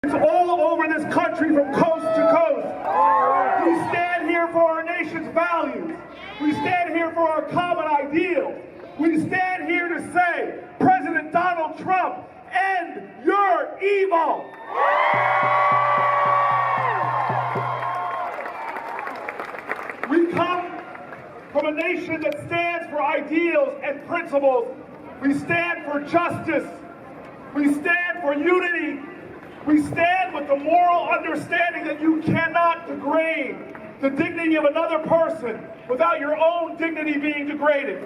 It's all over this country from coast to coast. We stand here for our nation's values. We stand here for our common ideals. We stand here to say, President Donald Trump, end your evil. We come from a nation that stands for ideals and principles. We stand for justice. We stand for unity. We stand with the moral understanding that you cannot degrade the dignity of another person without your own dignity being degraded.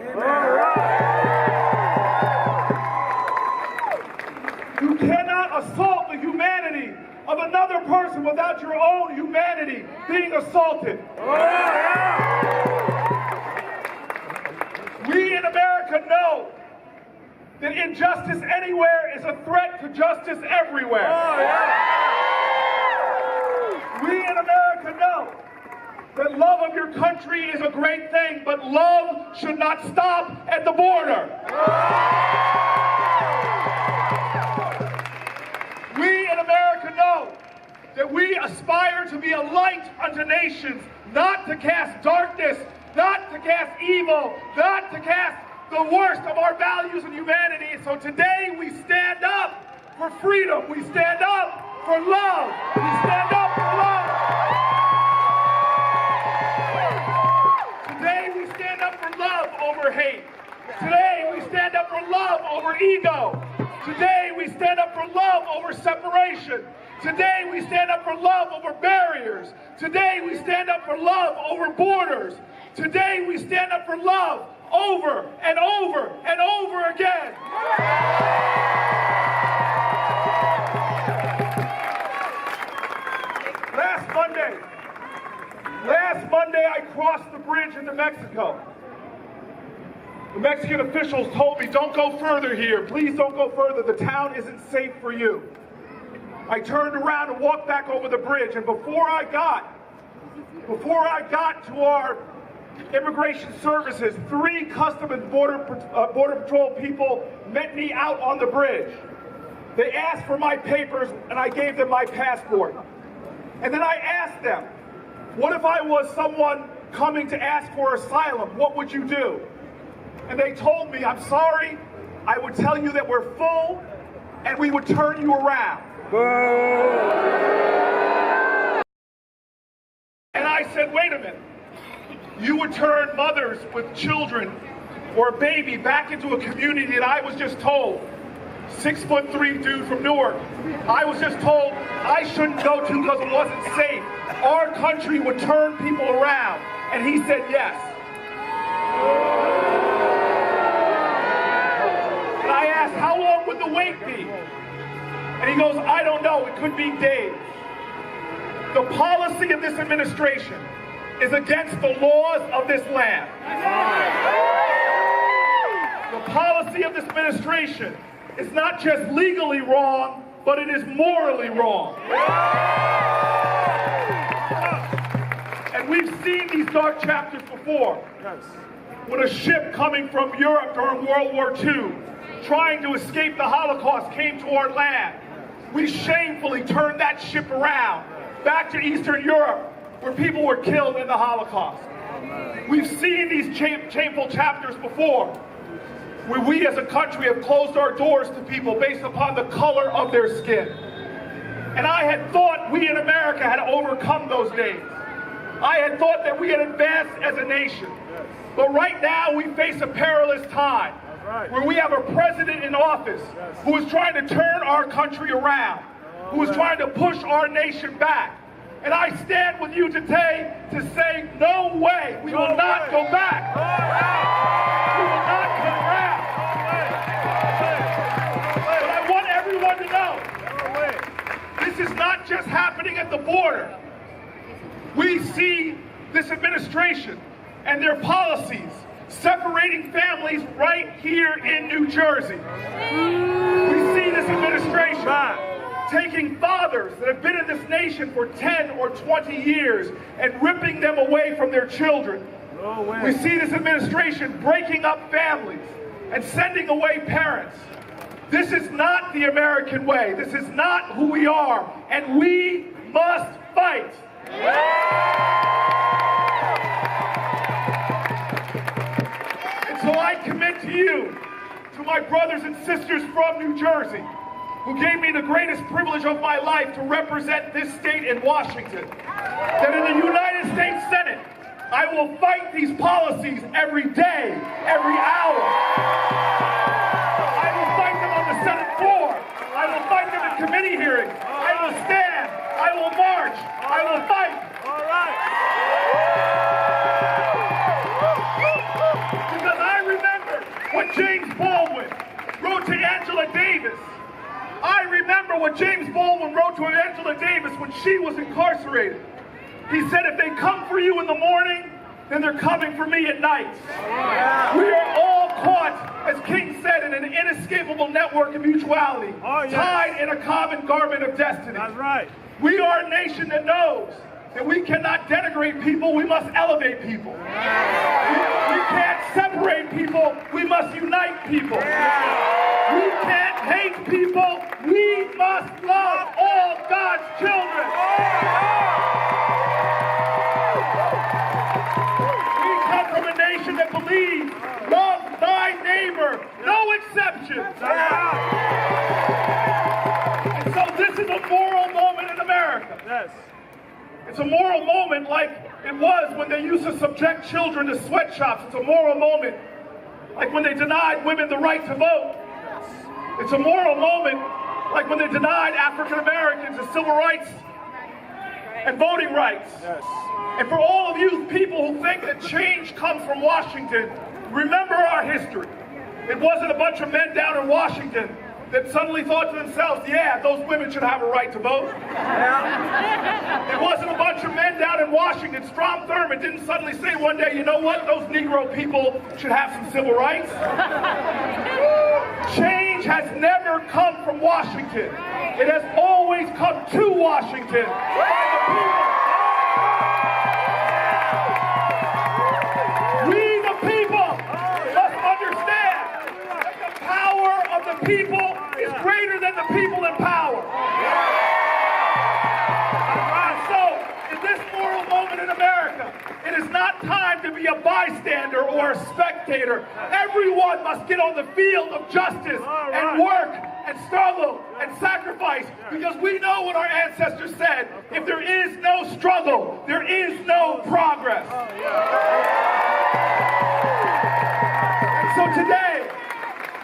You cannot assault the humanity of another person without your own humanity being assaulted. We in America know that injustice anywhere is a threat to justice everywhere. We in America know that love of your country is a great thing, but love should not stop at the border. We in America know that we aspire to be a light unto nations, not to cast darkness, not to cast evil, not to cast the worst of our values and humanity. So today we stand up for freedom. We stand up for love. We stand up for love. Today we stand up for love over hate. Today we stand up for love over ego. Today we stand up for love over separation. Today we stand up for love over barriers. Today we stand up for love over borders. Today we stand up for love over and over and over again. Last Monday I crossed the bridge into Mexico. The Mexican officials told me, don't go further here. Please don't go further. The town isn't safe for you. I turned around and walked back over the bridge, and before I got to our immigration services, 3 Customs and Border Patrol people met me out on the bridge. They asked for my papers, and I gave them my passport. And then I asked them, what if I was someone coming to ask for asylum? What would you do? And they told me, I'm sorry, I would tell you that we're full, and we would turn you around. And I said, wait a minute. You would turn mothers with children or a baby back into a community that I was just told, 6'3" dude from Newark, I was just told I shouldn't go to because it wasn't safe. Our country would turn people around. And he said yes. And I asked, how long would the wait be? And he goes, I don't know, it could be days. The policy of this administration is against the laws of this land. The policy of this administration is not just legally wrong, but it is morally wrong. And we've seen these dark chapters before. When a ship coming from Europe during World War II, trying to escape the Holocaust, came to our land, we shamefully turned that ship around back to Eastern Europe, where people were killed in the Holocaust. We've seen these shameful chapters before, where we as a country have closed our doors to people based upon the color of their skin. And I had thought we in America had overcome those days. I had thought that we had advanced as a nation. But right now we face a perilous time, where we have a president in office who is trying to turn our country around, who is trying to push our nation back. And I stand with you today to say, no way, we will not go back. We will not turn around. But I want everyone to know, this is not just happening at the border. We see this administration and their policies separating families right here in New Jersey. We see this administration taking fathers that have been in this nation for 10 or 20 years and ripping them away from their children. We see this administration breaking up families and sending away parents. This is not the American way. This is not who we are. And we must fight. And so I commit to you, to my brothers and sisters from New Jersey, who gave me the greatest privilege of my life to represent this state in Washington, that in the United States Senate, I will fight these policies every day, every hour. I will fight them on the Senate floor. I will fight them in committee hearings. I will stand. I will march. I will fight. All right. Because I remember what James Baldwin wrote to Angela Davis. I remember what James Baldwin wrote to Angela Davis when she was incarcerated. He said, if they come for you in the morning, then they're coming for me at night. We are all caught, as King said, in an inescapable network of mutuality, tied in a common garment of destiny. That's right. We are a nation that knows that we cannot denigrate people, we must elevate people. We can't separate people, we must unite people. We can't hate people, we must love all God's children. We come from a nation that believes, love thy neighbor, no exceptions. And so this is a moral moment in America. Yes. It's a moral moment like it was when they used to subject children to sweatshops. It's a moral moment like when they denied women the right to vote. It's a moral moment like when they denied African Americans the civil rights and voting rights. Yes. And for all of you people who think that change comes from Washington, remember our history. It wasn't a bunch of men down in Washington that suddenly thought to themselves, yeah, those women should have a right to vote. It wasn't a bunch of men down in Washington. Strom Thurmond didn't suddenly say one day, you know what, those Negro people should have some civil rights. Change has never come from Washington. It has always come to Washington by the people. We, the people, must understand that the power of the people is greater than the people in power. And so, in this moral moment in America, it is not time to be a bystander or a spectator. Everyone must get on the field of justice and work and struggle and sacrifice, because we know what our ancestors said. If there is no struggle, there is no progress. And so today,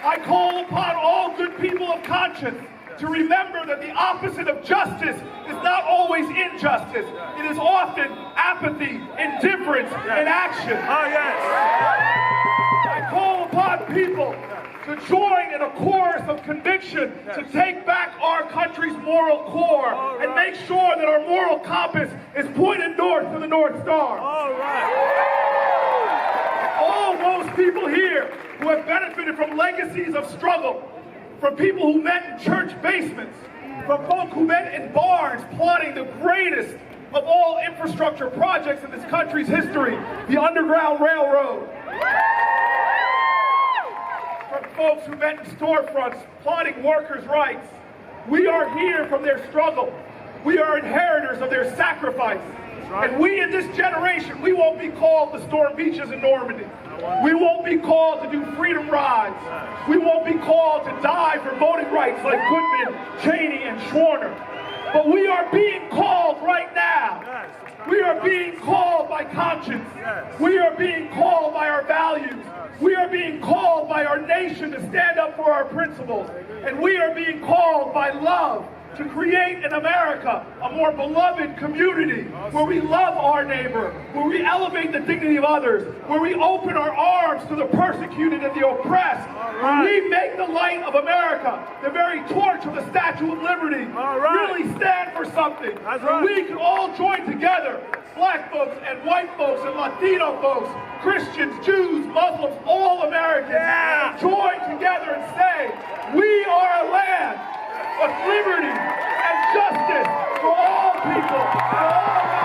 I call upon all good people of conscience to remember that the opposite of justice is not always injustice. It is often apathy, indifference, inaction. I call upon people to join in a chorus of conviction to take back our country's moral core and make sure that our moral compass is pointed north to the North Star. All those people here who have benefited from legacies of struggle, from people who met in church basements, from folk who met in barns plotting the greatest of all infrastructure projects in this country's history, the Underground Railroad. From folks who met in storefronts plotting workers' rights. We are here from their struggle. We are inheritors of their sacrifice. And we in this generation, we won't be called to storm beaches in Normandy. We won't be called to do freedom rides. We won't be called to die for voting rights like Goodman, Cheney, and Schwerner. But we are being called right now. We are being called by conscience. We are being called by our values. We are being called by our nation to stand up for our principles. And we are being called by love to create in America a more beloved community where we love our neighbor, where we elevate the dignity of others, where we open our arms to the persecuted and the oppressed, where we make the light of America, the very torch of the Statue of Liberty, really stand for something. Where we can all join together, black folks and white folks and Latino folks, Christians, Jews, Muslims, all Americans, and join together and say, we are a land of liberty and justice for all people, for all